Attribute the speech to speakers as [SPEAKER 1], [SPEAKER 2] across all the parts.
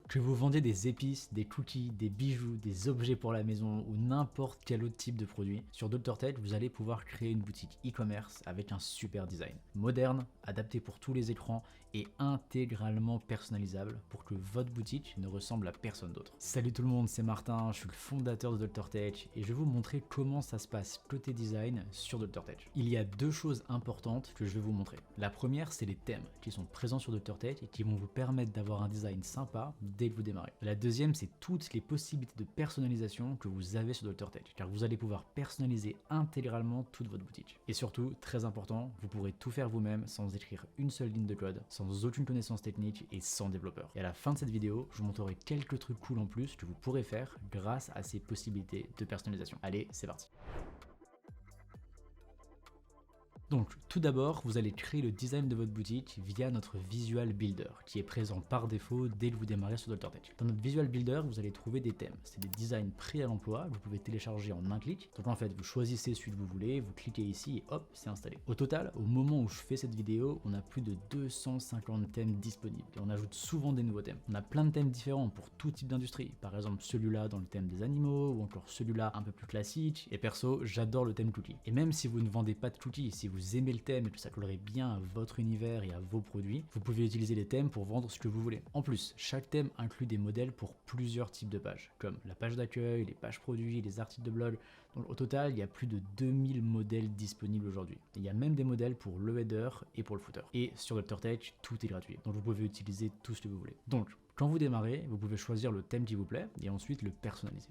[SPEAKER 1] Que vous vendiez des épices, des cookies, des bijoux, des objets pour la maison ou n'importe quel autre type de produit, sur Dr Tech, vous allez pouvoir créer une boutique e-commerce avec un super design. Moderne, adapté pour tous les écrans et intégralement personnalisable pour que votre boutique ne ressemble à personne d'autre. Salut tout le monde, c'est Martin, je suis le fondateur de Dr Tech et je vais vous montrer comment ça se passe côté design sur Dr Tech. Il y a deux choses importantes que je vais vous montrer. La première, c'est les thèmes qui sont présents sur Dr Tech et qui vont vous permettre d'avoir un design sympa dès que vous démarrez. La deuxième, c'est toutes les possibilités de personnalisation que vous avez sur Dr Tech, car vous allez pouvoir personnaliser intégralement toute votre boutique. Et surtout, très important, vous pourrez tout faire vous-même sans écrire une seule ligne de code, sans aucune connaissance technique et sans développeur. Et à la fin de cette vidéo, je vous montrerai quelques trucs cool en plus que vous pourrez faire grâce à ces possibilités de personnalisation. Allez, c'est parti. Donc tout d'abord, vous allez créer le design de votre boutique via notre Visual Builder qui est présent par défaut dès que vous démarrez sur Dr Tech. Dans notre Visual Builder, vous allez trouver des thèmes. C'est des designs prêts à l'emploi que vous pouvez télécharger en un clic. Donc en fait, vous choisissez celui que vous voulez, vous cliquez ici et hop, c'est installé. Au total, au moment où je fais cette vidéo, on a plus de 250 thèmes disponibles et on ajoute souvent des nouveaux thèmes. On a plein de thèmes différents pour tout type d'industrie. Par exemple, celui-là dans le thème des animaux ou encore celui-là un peu plus classique. Et perso, j'adore le thème cookie. Et même si vous ne vendez pas de cookies, si vous aimez le thème et que ça collerait bien à votre univers et à vos produits, vous pouvez utiliser les thèmes pour vendre ce que vous voulez. En plus, chaque thème inclut des modèles pour plusieurs types de pages, comme la page d'accueil, les pages produits, les articles de blog. Donc au total, il y a plus de 2000 modèles disponibles aujourd'hui. Il y a même des modèles pour le header et pour le footer. Et sur Dr Tech, tout est gratuit, donc vous pouvez utiliser tout ce que vous voulez. Donc, quand vous démarrez, vous pouvez choisir le thème qui vous plaît et ensuite le personnaliser.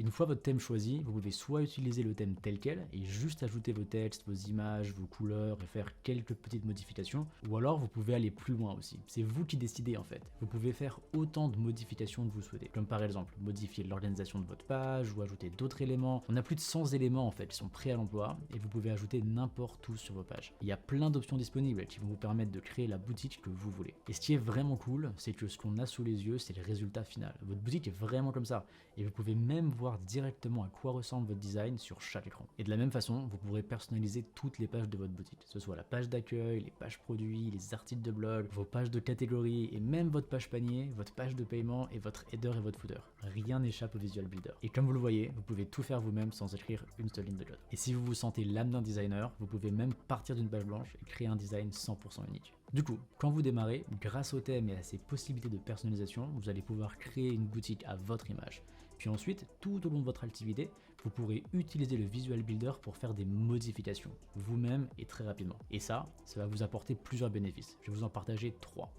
[SPEAKER 1] Une fois votre thème choisi, vous pouvez soit utiliser le thème tel quel et juste ajouter vos textes, vos images, vos couleurs et faire quelques petites modifications, ou alors vous pouvez aller plus loin aussi. C'est vous qui décidez en fait. Vous pouvez faire autant de modifications que vous souhaitez, comme par exemple modifier l'organisation de votre page ou ajouter d'autres éléments. On a plus de 100 éléments en fait qui sont prêts à l'emploi et vous pouvez ajouter n'importe où sur vos pages. Il y a plein d'options disponibles qui vont vous permettre de créer la boutique que vous voulez. Et ce qui est vraiment cool, c'est que ce qu'on a sous les yeux, c'est le résultat final. Votre boutique est vraiment comme ça et vous pouvez même voir directement à quoi ressemble votre design sur chaque écran. Et de la même façon, vous pourrez personnaliser toutes les pages de votre boutique, que ce soit la page d'accueil, les pages produits, les articles de blog, vos pages de catégorie et même votre page panier, votre page de paiement et votre header et votre footer. Rien n'échappe au Visual Builder. Et comme vous le voyez, vous pouvez tout faire vous-même sans écrire une seule ligne de code. Et si vous vous sentez l'âme d'un designer, vous pouvez même partir d'une page blanche et créer un design 100% unique. Du coup, quand vous démarrez, grâce au thème et à ses possibilités de personnalisation, vous allez pouvoir créer une boutique à votre image. Puis ensuite, tout au long de votre activité, vous pourrez utiliser le Visual Builder pour faire des modifications, vous-même et très rapidement. Et ça va vous apporter plusieurs bénéfices. Je vais vous en partager 3.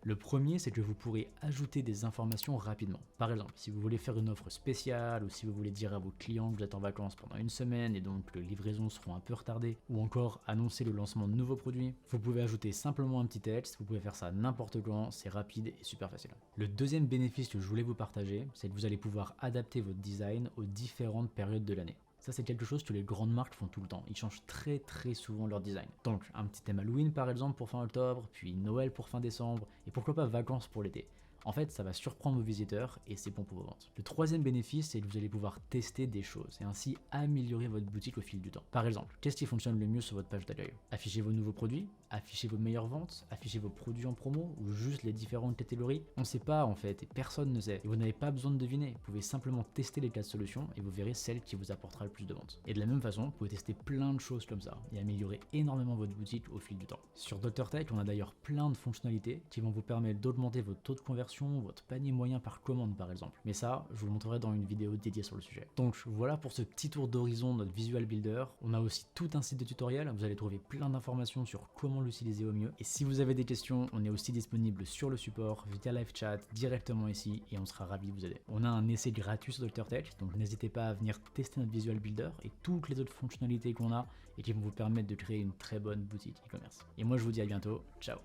[SPEAKER 1] Le premier, c'est que vous pourrez ajouter des informations rapidement. Par exemple, si vous voulez faire une offre spéciale ou si vous voulez dire à vos clients que vous êtes en vacances pendant une semaine et donc que les livraisons seront un peu retardées, ou encore annoncer le lancement de nouveaux produits, vous pouvez ajouter simplement un petit texte, vous pouvez faire ça n'importe quand, c'est rapide et super facile. Le deuxième bénéfice que je voulais vous partager, c'est que vous allez pouvoir adapter votre design aux différentes périodes de l'année. Ça, c'est quelque chose que les grandes marques font tout le temps. Ils changent très souvent leur design. Donc, un petit thème Halloween par exemple pour fin octobre, puis Noël pour fin décembre, et pourquoi pas vacances pour l'été. En fait, ça va surprendre vos visiteurs et c'est bon pour vos ventes. Le troisième bénéfice, c'est que vous allez pouvoir tester des choses et ainsi améliorer votre boutique au fil du temps. Par exemple, qu'est-ce qui fonctionne le mieux sur votre page d'accueil? Affichez vos nouveaux produits, affichez vos meilleures ventes, affichez vos produits en promo ou juste les différentes catégories. On ne sait pas en fait et personne ne sait. Et vous n'avez pas besoin de deviner. Vous pouvez simplement tester les 4 solutions et vous verrez celle qui vous apportera le plus de ventes. Et de la même façon, vous pouvez tester plein de choses comme ça et améliorer énormément votre boutique au fil du temps. Sur Dr Tech, on a d'ailleurs plein de fonctionnalités qui vont vous permettre d'augmenter votre taux de conversion, votre panier moyen par commande par exemple. Mais ça, je vous le montrerai dans une vidéo dédiée sur le sujet. Donc voilà pour ce petit tour d'horizon de notre Visual Builder. On a aussi tout un site de tutoriel, vous allez trouver plein d'informations sur comment l'utiliser au mieux. Et si vous avez des questions, on est aussi disponible sur le support, via live chat, directement ici, et on sera ravis de vous aider. On a un essai gratuit sur Dr Tech, donc n'hésitez pas à venir tester notre Visual Builder et toutes les autres fonctionnalités qu'on a et qui vont vous permettre de créer une très bonne boutique e-commerce. Et moi je vous dis à bientôt, ciao.